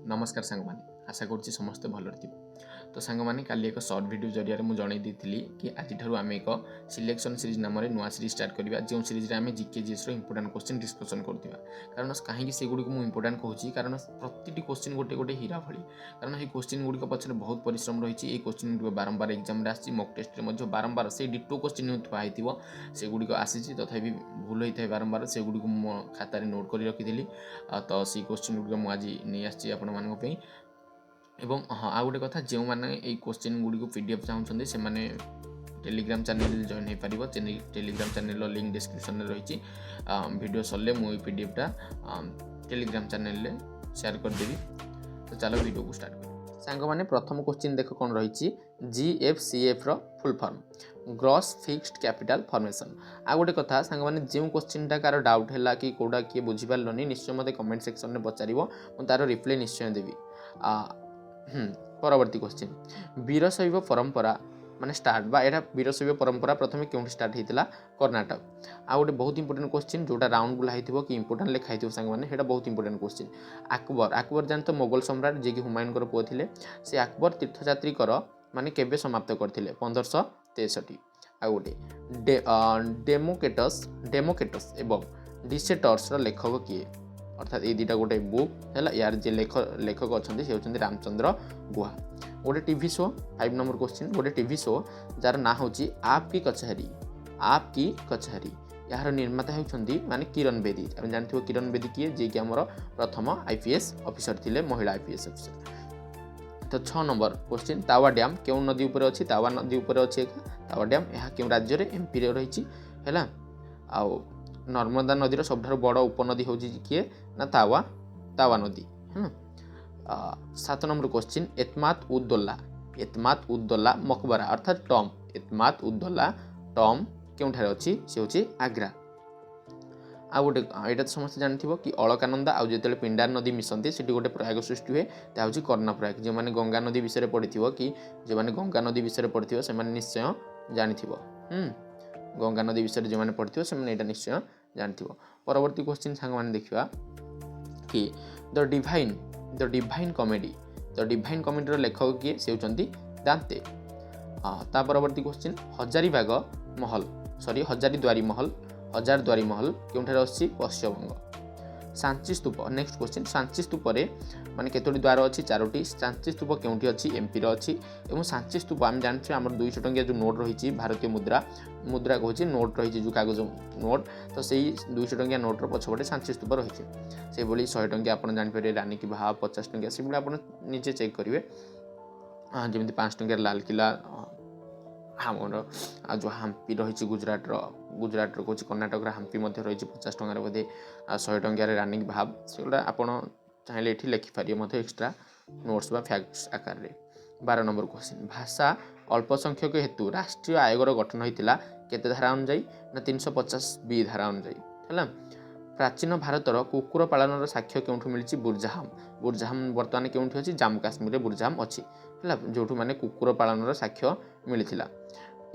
नमस्कार सांग माने आशा करुच्ची समस्ते भलरे थे। तो सांग माने काली एक सर्ट वीडियो जरिया मुझे जन दी कि आज आम एक सिलेक्शन सीरीज नाम नुआ सीरीज स्टार्ट करवा जो सीरीज में GK GS important question discussion करवा। कारण कहीं से गुड़ी मुझे इंपोर्टेंट कहूँ कारण प्रति क्वेश्चन गोटे गोटे हीरा भली। कारण ये क्वेश्चन गुड़िक पचर बहुत परिश्रम रही है। क्वेश्चन गुड़ बारंबार एग्जाम आसी मक टेस्ट बारंबार से डिटो क्वेश्चन थुआई से गुड़िक आसी तथापि भूल होता है बारंबार से गुड़ी मो खातार नोट कर रखी। तो से क्वेश्चन गुड़िक मुझे नहीं आसी आपण एवं हाँ आ गोटे कथा जो मैंने ये क्वेश्चन गुड़ी को पीडीएफ चाहते से मैंने टेलीग्राम चैनल जॉइन हो पार। टेलीग्राम चैनल लिंक डिस्क्रिप्शन रही वीडियो सरले मुझे पीडीएफटा टेलीग्राम चैनल शेयर करदेवी। तो चलो वीडियो को स्टार्ट कर सांग मैंने प्रथम क्वेश्चन देख कौन रही GFCF full form gross fixed capital formation. आ गोटे कथा सांग मैंने जो क्वेश्चन कार डाउट है कि कौटा किए बुझीपारे निश्चय मत कमेंट सेक्शन में पचार मुझे तार रिप्लाई निश्चय देवी। परवर्ती क्वेश्चन वीरशैव परंपरा माने स्टार्ट बा एटा वीरशैव परंपरा प्रथम क्यों स्टार्ट होता कर्णाटक। आ गोटे बहुत इंपोर्टेंट क्वेश्चन जोटा राउंड बुला हो कि इंपोर्टेंट लिखाई थो सांग मैंने बहुत इंपोर्टेंट क्वेश्चन। अकबर जानते मोगल सम्राट जी कि हुमायून पुओ थे से अकबर तीर्थयात्री माने केबे समाप्त करते 1563। आ गोटे डेमोक्रेटस एवं डिसेटर्स लेखक किए अर्थात ये दुटा गोटे बुक है यार जे लेखक अच्छा से होती रामचंद्र गुहा। गोटे टीवी शो 5 नंबर क्वेश्चन गोटे टीवी शो जार ना हूँ आपकी कचहरी यार निर्माता होती माने किरण बेदी। आप जानते किरण बेदी किए जी कि आमर प्रथम आईपीएस ऑफिसर थिले महिला आईपीएस ऑफिसर। तो 6 नंबर क्वेश्चन तावा डैम क्यों नदी उपर अच्छी तावा नदी उपर अच्छी तावा डैम यह क्यों राज्य में एमपी रही है। आउ नर्मदा नदीर सबठार बड़ उपनदी हूँ किए ना तावा नदी है। 7 नंबर क्वेश्चन एतमात उद्दौला मकबरा अर्थात टॉम एतमात उद्दौला टॉम क्यों अच्छी से हूँ आग्रा। आ गोटे यहाँ तो समस्त जानते कि अलकानंदा आउ जो पिंडार नदी मिशंती से गोटे प्रयाग सृष्टि हुए हूँ कर्णप्रयाग। जो मैंने गंगा नदी विषय पढ़ी कि जो मैंने गंगा नदी विषय पढ़ी से निश्चय जानी गंगा नदी विषय जो मैंने पढ़ी से निश्चय जानते। परवर्ती क्वेश्चन सांग मैंने देखा कि द डिवाइन कमेडी लेखक किए से होती दांते। ता परवर्ती क्वेश्चन हजारद्वारी महल क्योंठार अच्छी पश्चिमबंग। सांची स्तूप नेक्स्ट क्वेश्चन सांची स्तूप माने केतोटी द्वार अच्छी 4टी। सांची स्तूप क्योंठी अच्छी एमपी अच्छी। और सांची स्तूप आम जानते आम 200 टंकिया जो नोट रही भारतीय मुद्रा कहूँ नोट रही जो कागज नोट तो से 200 टंकिया नोट्र पछपटे सांची स्तूप रही से 100 टंकिया आप जापर रानी की भाव 50 टंकिया से आप निजे चेक करेंगे। जमी 5 टंकिया लाल किला आमर जो हम्पी रही गुजरात कहूँ कर्णाटक हम्पी रही 50 टंकार बोधे 100 टंकार रानी भाव से आप चाहिए ये लिखिपारे एक्सट्रा नोट्स बा फैक्ट्स आकार में। 12 नंबर क्वेश्चन भाषा अल्पसंख्यक हेतु राष्ट्रीय आयोगर गठन होता केते धारा अनुजाई ना 350 धारा अनुजाई है। प्राचीन भारतर कुकुर पालन साक्ष्य क्यों मिली बुरजाहम बर्तमान क्यों अच्छी जम्मू काश्मीर बुरजाहम अच्छी है जो मैंने कुकुर पालन साक्ष्य मिलता।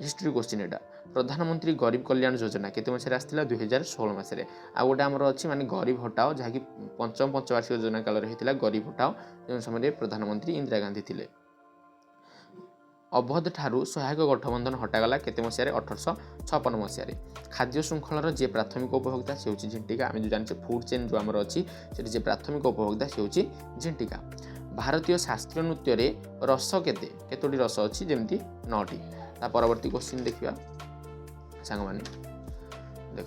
हिस्ट्री क्वेश्चन एटा प्रधानमंत्री गरीब कल्याण योजना केते मसीह आसाला 2016 मसीह। आ गोटे आमर अच्छी माने गरीब हटाओ जहाँकि पंचम पंचवार्षिक योजना काल होता गरीब हटाओ जो समय प्रधानमंत्री इंदिरा गांधी थे। अवध ठारू सहायक गठबंधन हटागला केते मसीह 1856 मसीह। खाद्य श्रृंखलार जे प्राथमिक उपभोक्ता से होची झिंटिका। आम जो जानते फूड चेन जो आमर अच्छी से प्राथमिक उपभोक्ता से होची झिंटिका। भारतीय शास्त्रीय नृत्य रे रस केतोटी रस अच्छी जमती 9टी। ता परवर्ती क्वेश्चन देखिए सांग माने देख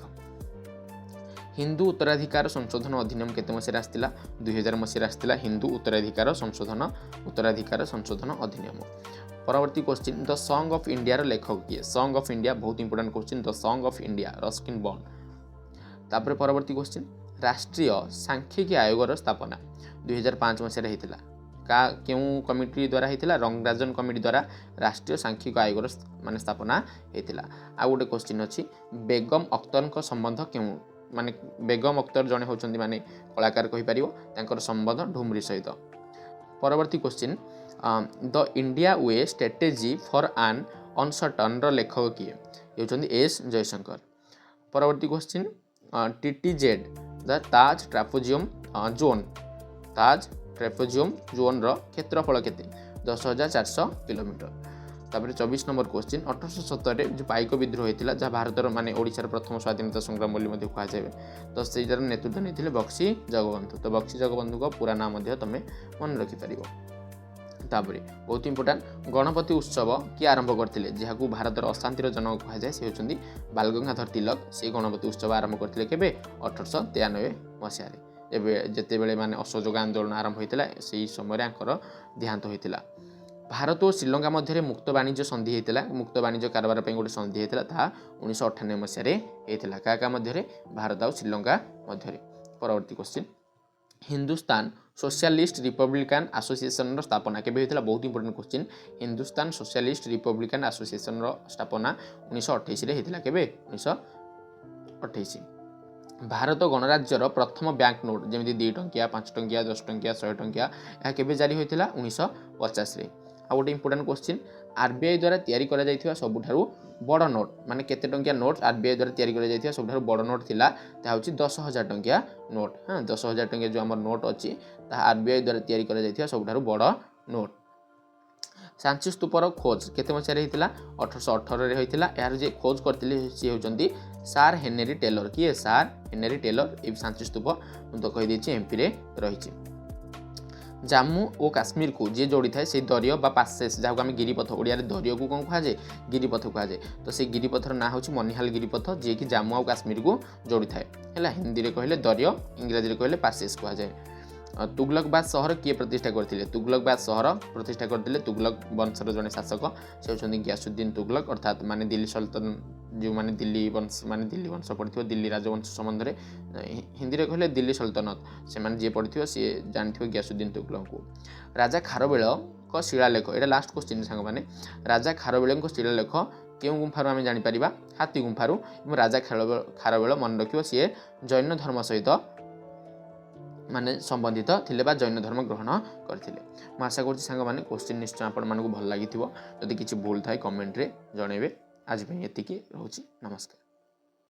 हिंदू उत्तराधिकार संशोधन अधिनियम केते मसीह आसाला 2000 मसीह आसाला हिंदू उत्तराधिकार संशोधन अधिनियम। परवर्ती question the song of India लेखक किए सॉन्ग ऑफ इंडिया बहुत important question the song of India Ruskin bond. तापर परवर्ती क्वेश्चन राष्ट्रीय सांख्यिकी आयोगर स्थापना 2005 मसीह होता का क्यों कमिटी द्वारा होता रंगराजन कमिटी द्वारा राष्ट्रीय सांख्यिक आयोग माने स्थापना होता। आ गोटे क्वेश्चन अच्छी बेगम अख्तर संबंध क्यों माने बेगम अख्तर जड़े होती माने कलाकार कहीपर संबंध ढुमरी सहित। परवर्ती question the India way strategy for an uncertain लेखक किए होती एस जयशंकर। परवर्ती question TTZ the Taj trapezium zone Taj trapezium zone क्षेत्रफल केते 10,400 किलोमीटर। तापर 24 नंबर क्वेश्चन 1870 जो पाइक विद्रोह होता जहाँ भारतर माने ओडिशार प्रथम स्वाधीनता संग्राम बोली कहुए तो सहीstraर नेतृत्व नहीं बक्सी जगबंधु। तो बक्सी जगबंधु को पूरा नाम तुम मन रखिपर। तापर बहुत इंपोर्टाट गणपति उत्सव किए आरंभ करते जहाँ भारतर अशांतिर जनक कहुए सी होती बालगंगाधर तिलक। से गणपति उत्सव आरंभ करते केवे 1893 मसीह जिते बड़े माने असहयोग आंदोलन आरंभ होता से समय देहांत होता। भारत और श्रीलंका मध्य मुक्त वाणिज्य संधि होता मुक्त वाणिज्य कारबार गोटे संधि होता 1998 मसीह क्या मध्य भारत और श्रीलंका मध्य। परवर्ती question Hindustan socialist Republican association स्थापना केबे होता बहुत important question. Hindustan socialist Republican association स्थापना 1928 होता केबे 1928। भारत गणराज्यर प्रथम बैंक नोट जमी 2 टंकिया 5 टंकिया 10 टंकिया 100 टंकिया यह केबे जारी होता 1950। आ गोटे इंपोर्टेंट क्वेश्चन आरबीआई द्वारा तैयारी करा जायथिबा सबुठारु बड़ नोट माने केते टंकिया नोट आरबीआई द्वारा तैयारी करा जायथिबा सबुठारु बड़ नोट थिला ता होची 10,000 टंकिया नोट। हाँ 10,000 टंकिया जो हमर नोट अछि ता आरबीआई द्वारा तैयारी करा जायथिबा सबुठारु बड़ नोट। सांची स्तूपर खोज केते मसिया रे हितला 1818 रे होइतिला। यार जे खोज करथिले सी होचंती सार हेनरी टेलर। किए सार हेनरी टेलर ए सांची स्तूप मु तो कहि देछि एमपी रे रहिछि। जम्मू और काश्मीर को जी जोड़ी थाए से दरिया बा पासेस जहाँ आम गिरिपथ ओडिया दरिया को कौन कहुए गिरिपथ कहुए। तो से गिरिपथर ना हूँ मनिहाल गिरिपथ जी कि जम्मू और काश्मीर को जोड़ी थाए है। हिंदी में कहले दरिया इंग्राजी कहले पासेस कहुए। तुगलकबाद शहर किए प्रतिष्ठा करते तुगलकबाद शहर प्रतिष्ठा करते तुगलक वंशर जड़े शासक से होती गियासुद्दीन तुगलक अर्थात माने दिल्ली सल्तन जो माने दिल्ली वंश पढ़ी दिल्ली राजवंश संबंध में हिंदी में कहले दिल्ली सल्तनत से माने जी पढ़ी सी जानते गियासुद्दीन तुगलक को। राजा खारवेल को शिलालेख यहाँ लास्ट क्वेश्चन सांग मैंने राजा खारवेल शिलालेख क्यों गुंफार आम जापर हाथी गुंफारू। राजा खारवेल मन रख सी जैन धर्म सहित माने संबंधित थिले बा जैन धर्म ग्रहण करथिले। मैं आशा करुँच सांग मैंने क्वेश्चन निश्चय आपण मानक भल लगी जदि किसी भूल थाए कमेंट रे जणेबे। आज एतिकी रोची नमस्कार।